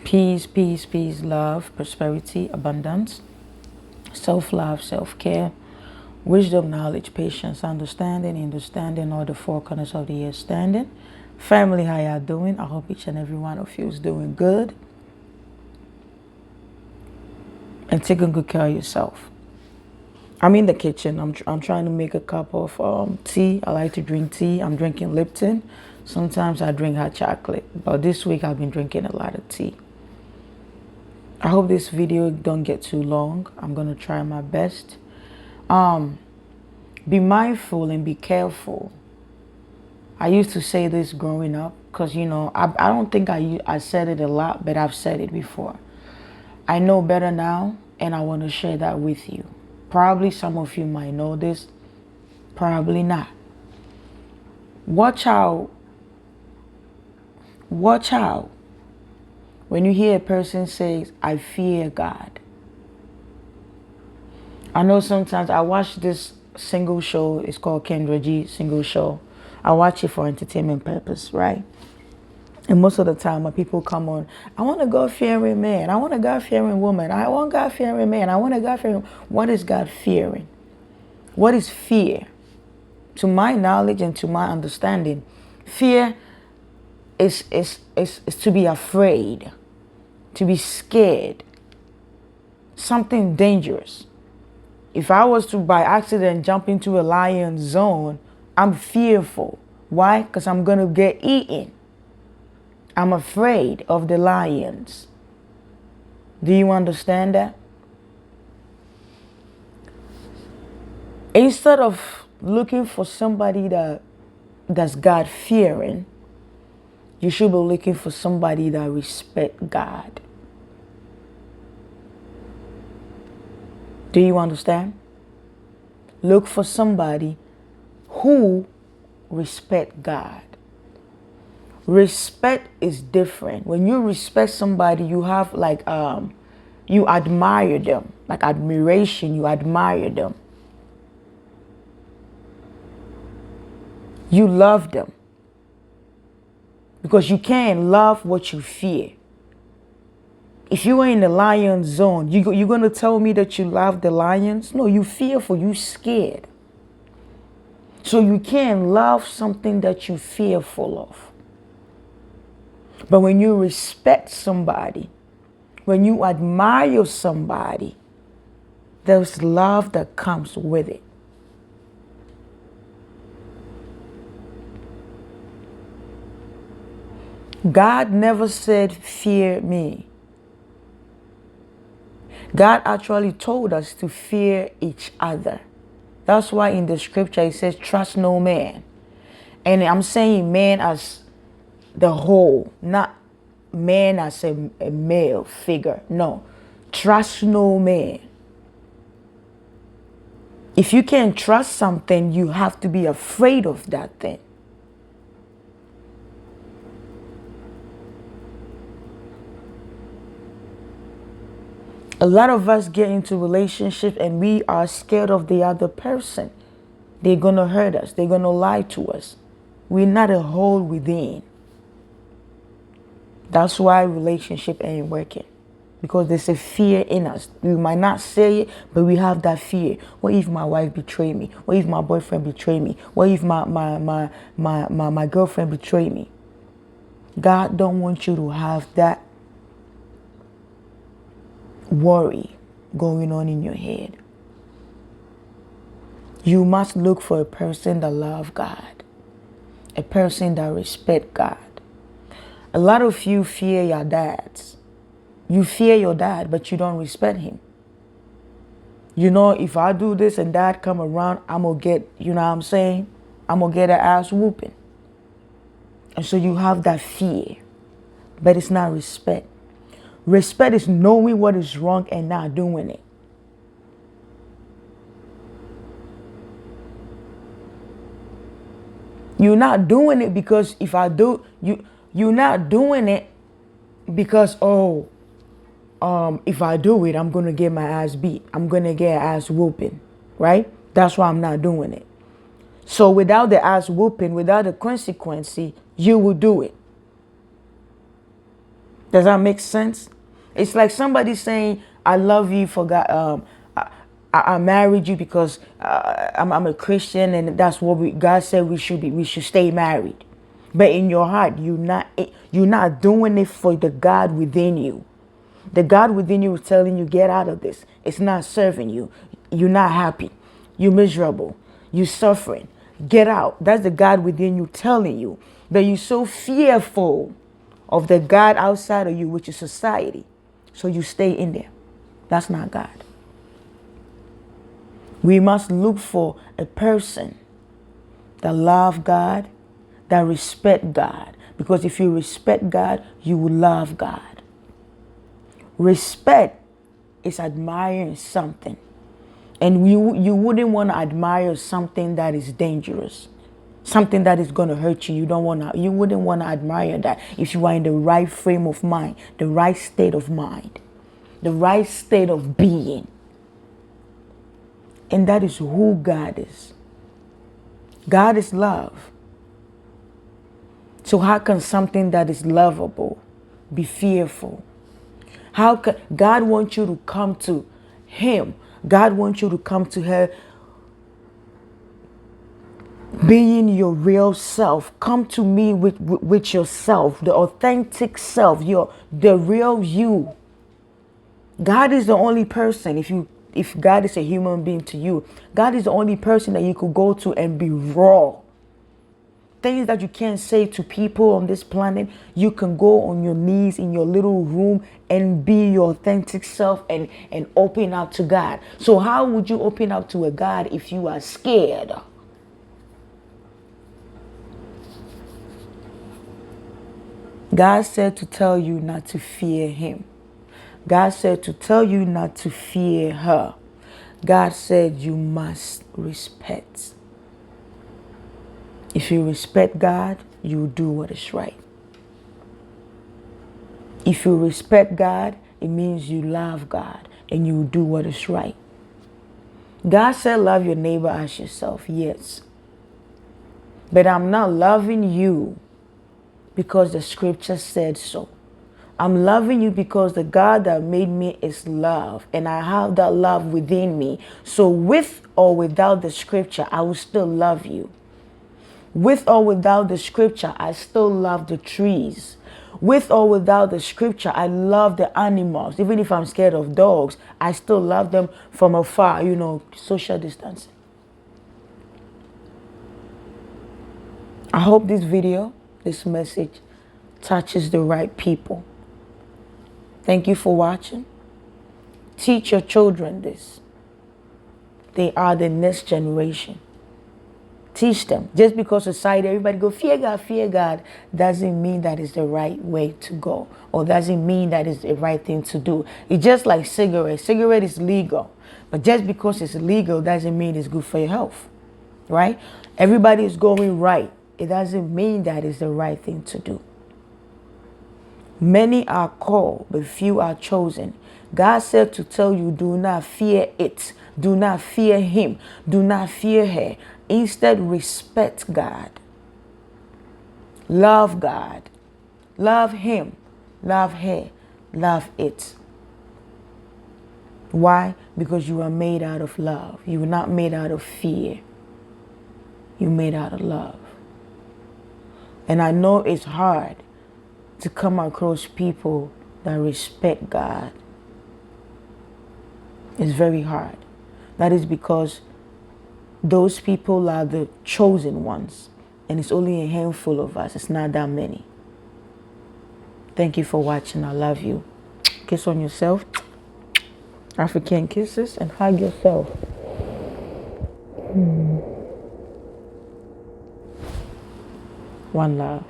Peace, peace, peace, love, prosperity, abundance, self-love, self-care, wisdom, knowledge, patience, understanding all the four corners of the earth standing. Family, how y'all doing? I hope each and every one of you is doing good and taking good care of yourself. I'm in the kitchen. I'm trying to make a cup of tea. I like to drink tea. I'm drinking Lipton. Sometimes I drink hot chocolate, but this week I've been drinking a lot of tea. I hope this video don't get too long. I'm gonna try my best. Be mindful and be careful. I used to say this growing up because I don't think I said it a lot, but I've said it before. I know better now, and I want to share that with you. Probably some of you might know this, probably not. Watch out. Watch out when you hear a person say, I fear God. I know sometimes I watch this single show. It's called Kendra G Single Show. I watch it for entertainment purpose, right? And most of the time when people come on, I want a God-fearing man. I want a God-fearing woman. I want God-fearing man. I want a God-fearing. What is God-fearing? What is fear? To my knowledge and to my understanding, fear is to be afraid, to be scared, something dangerous. If I was to by accident jump into a lion zone, I'm fearful. Why? Because I'm going to get eaten. I'm afraid of the lions. Do you understand that? Instead of looking for somebody that's God-fearing, you should be looking for somebody that respects God. Do you understand? Look for somebody who respect God. Respect is different. When you respect somebody, you have you admire them, like admiration, you admire them. You love them. Because you can't love what you fear. If you are in the lion zone, you're going to tell me that you love the lions? No, you fearful, you scared. So you can't love something that you're fearful of. But when you respect somebody, when you admire somebody, there's love that comes with it. God never said, fear me. God actually told us to fear each other. That's why in the scripture it says, trust no man. And I'm saying man as the whole, not man as a male figure. No, trust no man. If you can't trust something, you have to be afraid of that thing. A lot of us get into relationships and we are scared of the other person. They're going to hurt us. They're going to lie to us. We're not a whole within. That's why relationship ain't working. Because there's a fear in us. We might not say it, but we have that fear. What if my wife betray me? What if my boyfriend betray me? What if my girlfriend betray me? God don't want you to have that worry going on in your head. You must look for a person that loves God, a person that respects God. A lot of you fear your dads. You fear your dad, but you don't respect him. You know, if I do this and dad come around, I'm going to get, you know what I'm saying? I'm going to get an ass whooping. And so you have that fear, but it's not respect. Respect is knowing what is wrong and not doing it. You're not doing it because if I do, you're not doing it because, if I do it, I'm going to get my ass beat. I'm going to get ass whooping, right? That's why I'm not doing it. So without the ass whooping, without the consequence, you will do it. Does that make sense? It's like somebody saying, "I love you for God." I married you because I'm a Christian, and that's what God said we should be. We should stay married. But in your heart, you're not doing it for the God within you. The God within you is telling you, get out of this. It's not serving you. You're not happy. You're miserable. You're suffering. Get out. That's the God within you telling you. But you're so fearful of the God outside of you, which is society. So you stay in there. That's not God. We must look for a person that love God, that respect God. Because if you respect God, you will love God. Respect is admiring something. And you wouldn't want to admire something that is dangerous. Something that is going to hurt you. You wouldn't want to admire that if you are in the right frame of mind, the right state of mind, the right state of being. And that is who God is. God is love. So how can something that is lovable be fearful? How can God wants you to come to him? God wants you to come to her being your real self. Come to me with yourself, the authentic self, the real you. God is the only person, if God is a human being to you, God is the only person that you could go to and be raw. Things that you can't say to people on this planet, you can go on your knees in your little room and be your authentic self and open up to God. So how would you open up to a God if you are scared? God said to tell you not to fear him. God said to tell you not to fear her. God said you must respect. If you respect God, you do what is right. If you respect God, it means you love God and you do what is right. God said love your neighbor as yourself, yes. But I'm not loving you because the scripture said so. I'm loving you because the God that made me is love, and I have that love within me. So with or without the scripture, I will still love you. With or without the scripture, I still love the trees. With or without the scripture, I love the animals. Even if I'm scared of dogs, I still love them from afar, social distancing. I hope this video, this message, touches the right people. Thank you for watching. Teach your children this. They are the next generation. Teach them. Just because society, everybody go, fear God, doesn't mean that is the right way to go. Or doesn't mean that is the right thing to do. It's just like cigarette. Cigarette is legal. But just because it's legal doesn't mean it's good for your health. Right? Everybody is going right. It doesn't mean that is the right thing to do. Many are called, but few are chosen. God said to tell you, do not fear it. Do not fear him. Do not fear her. Instead, respect God. Love God. Love him. Love her. Love it. Why? Because you are made out of love. You were not made out of fear. You're made out of love. And I know it's hard to come across people that respect God. It's very hard. That is because those people are the chosen ones. And it's only a handful of us. It's not that many. Thank you for watching. I love you. Kiss on yourself. African kisses, and hug yourself. One love.